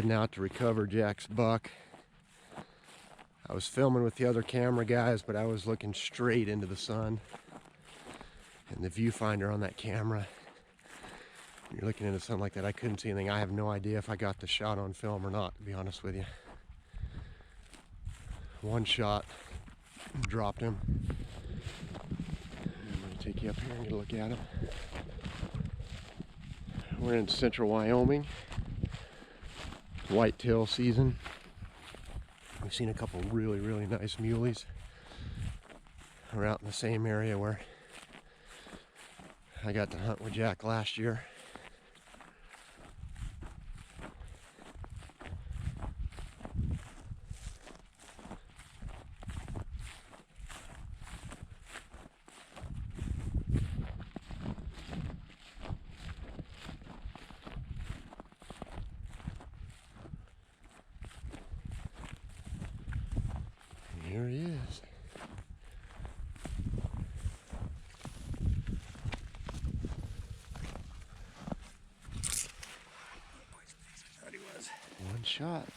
Heading out to recover Jack's buck. I was filming with the other camera guys, but I was looking straight into the sun. And the viewfinder on that camera, when you're looking into the sun like that, I couldn't see anything. I have no idea if I got the shot on film or not, to be honest with you. One shot, dropped him. I'm going to take you up here and get a look at him. We're in central Wyoming. Whitetail season. We've seen a couple really nice muleys. We're out in the same area where I got to hunt with Jack last year. Here he is. Thought he was. One shot.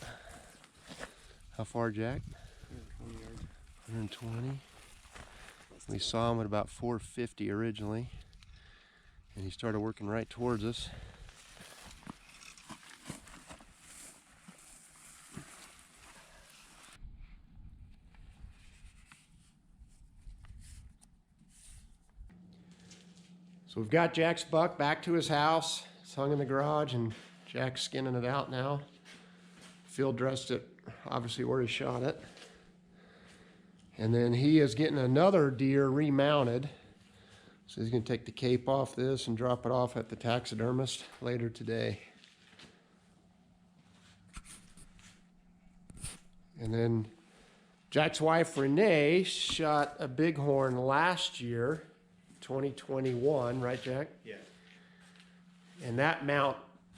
How far, Jack? 120 yards. 120. We saw him at about 450 originally, and he started working right towards us. So we've got Jack's buck back to his house. It's hung in the garage, and Jack's skinning it out now. Field dressed it, obviously where he shot it. And then he is getting another deer remounted. So he's gonna take the cape off this and drop it off at the taxidermist later today. And then Jack's wife, Renee, shot a bighorn last year, 2021, right, Jack? Yeah. And that mount,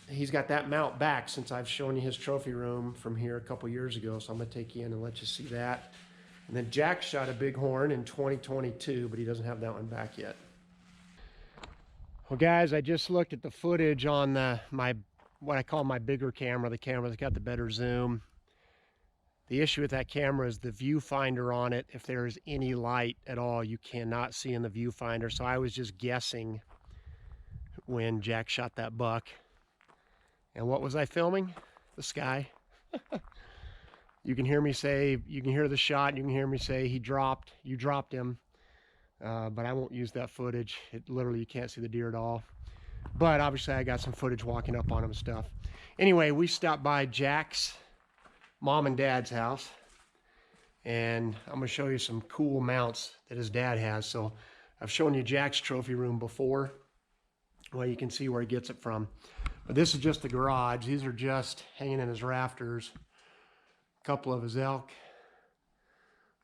he's got that mount back since I've shown you his trophy room from here a couple years ago. So I'm gonna take you in and let you see that. And then Jack shot a bighorn in 2022, but he doesn't have that one back yet. Well, guys, I just looked at the footage on what I call my bigger camera, the camera that's got the better zoom. The issue with that camera is the viewfinder on it. If there is any light at all, you cannot see in the viewfinder. So I was just guessing when Jack shot that buck. And what was I filming? The sky. You can hear me say, you can hear the shot, you can hear me say you dropped him. But I won't use that footage. It literally, you can't see the deer at all. But obviously I got some footage walking up on him and stuff. Anyway, we stopped by Jack's mom and dad's house, and I'm gonna show you some cool mounts that his dad has. So I've shown you Jack's trophy room before. Well, you can see where he gets it from. But this is just the garage. These are just hanging in his rafters. A couple of his elk.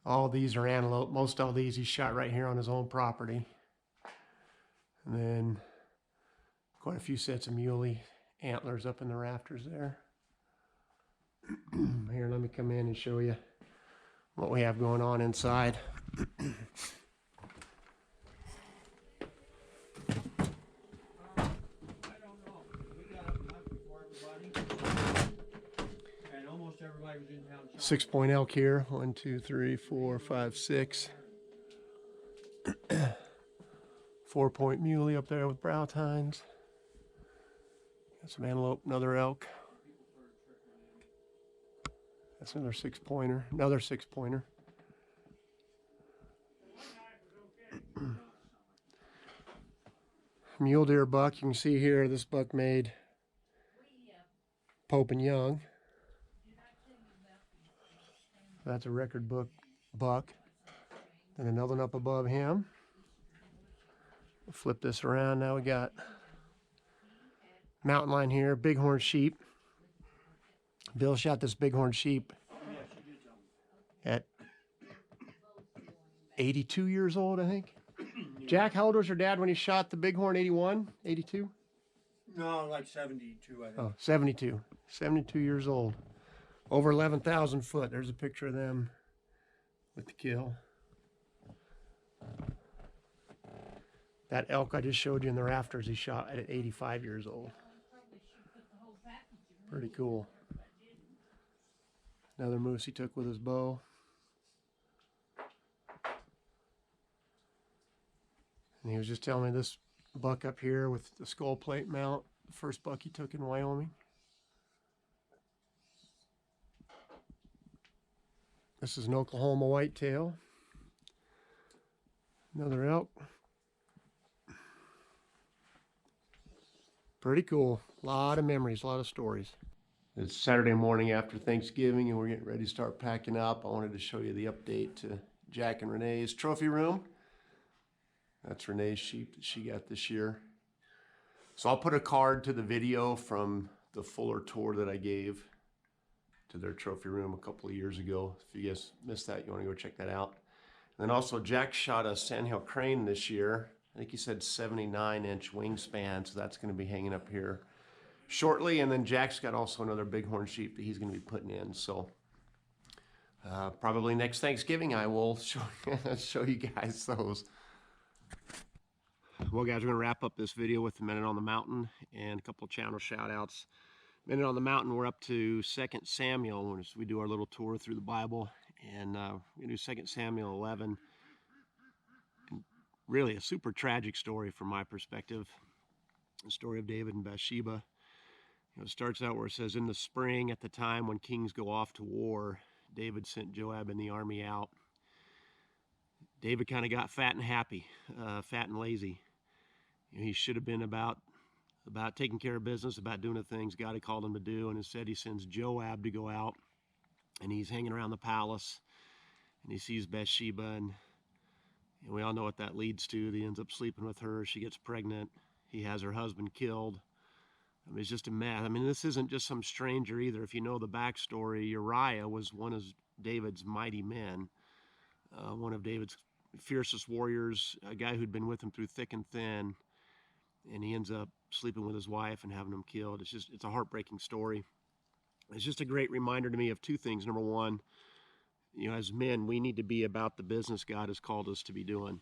All these are antelope. Most all these he shot right here on his own property. And then quite a few sets of muley antlers up in the rafters there. Here, let me come in and show you what we have going on inside. I don't know. We got up and left before everybody. And almost everybody was in town. 6-point elk here. 1, 2, 3, 4, 5, 6. 4-point muley up there with brow tines. Got some antelope, another elk. That's another 6-pointer, another 6-pointer. Mule deer buck, you can see here, this buck made Pope and Young. That's a record book buck. Then another one up above him. We'll flip this around, now we got mountain lion here, bighorn sheep. Bill shot this bighorn sheep at 82 years old, I think. Jack, how old was your dad when he shot the bighorn? 81? 82? No, like 72, I think. Oh, 72. 72 years old. Over 11,000 foot. There's a picture of them with the kill. That elk I just showed you in the rafters, he shot at 85 years old. Pretty cool. Another moose he took with his bow. And he was just telling me this buck up here with the skull plate mount, the first buck he took in Wyoming. This is an Oklahoma whitetail. Another elk. Pretty cool. A lot of memories, a lot of stories. It's Saturday morning after Thanksgiving and we're getting ready to start packing up. I wanted to show you the update to Jack and Renee's trophy room. That's Renee's sheep that she got this year. So I'll put a card to the video from the Fuller tour that I gave to their trophy room a couple of years ago. If you guys missed that, you want to go check that out. And then also Jack shot a sandhill crane this year. I think he said 79-inch wingspan, so that's going to be hanging up here shortly. And then Jack's got also another bighorn sheep that he's going to be putting in. So probably next Thanksgiving I will show you guys those. Well, guys, we're going to wrap up this video with a minute on the mountain and a couple of channel shout-outs. Minute on the mountain, we're up to 2 Samuel as we do our little tour through the Bible. And we're going to do 2 Samuel 11. And really a super tragic story from my perspective. The story of David and Bathsheba. It starts out where it says, in the spring, at the time when kings go off to war, David sent Joab and the army out. David kind of got fat and happy, fat and lazy. He should have been about taking care of business, about doing the things God had called him to do, and instead he sends Joab to go out, and he's hanging around the palace, and he sees Bathsheba, and we all know what that leads to. He ends up sleeping with her. She gets pregnant. He has her husband killed. I mean, it's just a mess. I mean, this isn't just some stranger either. If you know the backstory, Uriah was one of David's mighty men, one of David's fiercest warriors, a guy who'd been with him through thick and thin, and he ends up sleeping with his wife and having him killed. It's a heartbreaking story. It's just a great reminder to me of two things. Number one, as men, we need to be about the business God has called us to be doing.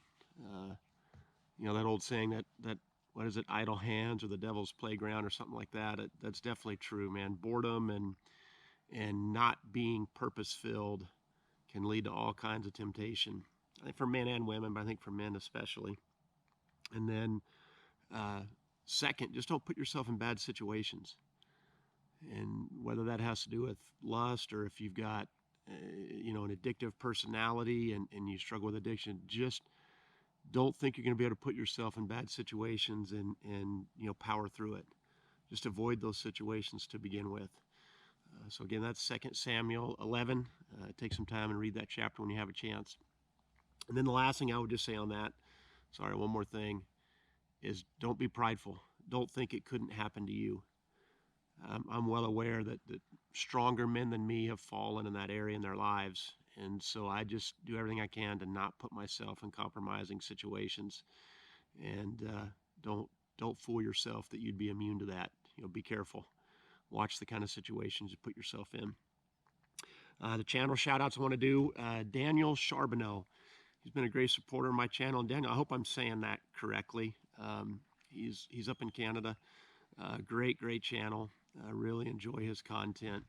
That old saying that what is it, idle hands or the devil's playground or something like that. That's definitely true, man. Boredom and not being purpose-filled can lead to all kinds of temptation. I think for men and women, but I think for men especially. And then second, just don't put yourself in bad situations. And whether that has to do with lust or if you've got, an addictive personality and you struggle with addiction, just don't think you're going to be able to put yourself in bad situations and power through it. Just avoid those situations to begin with. So again, that's 2 Samuel 11. Take some time and read that chapter when you have a chance. And then the last thing I would just say on that, one more thing, is don't be prideful. Don't think it couldn't happen to you. I'm well aware that stronger men than me have fallen in that area in their lives. And so I just do everything I can to not put myself in compromising situations. And don't fool yourself that you'd be immune to that. Be careful. Watch the kind of situations you put yourself in. The channel shout-outs I want to do, Daniel Charbonneau. He's been a great supporter of my channel. And Daniel, I hope I'm saying that correctly. He's up in Canada. Great channel. I really enjoy his content.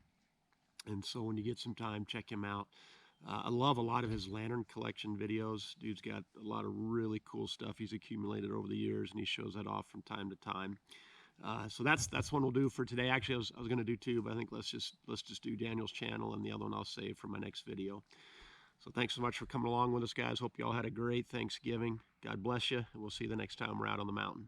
And so when you get some time, check him out. I love a lot of his lantern collection videos. Dude's got a lot of really cool stuff he's accumulated over the years, and he shows that off from time to time. So that's one we'll do for today. Actually, I was going to do two, but I think let's just do Daniel's channel, and the other one I'll save for my next video. So thanks so much for coming along with us, guys. Hope you all had a great Thanksgiving. God bless you, and we'll see you the next time we're out on the mountain.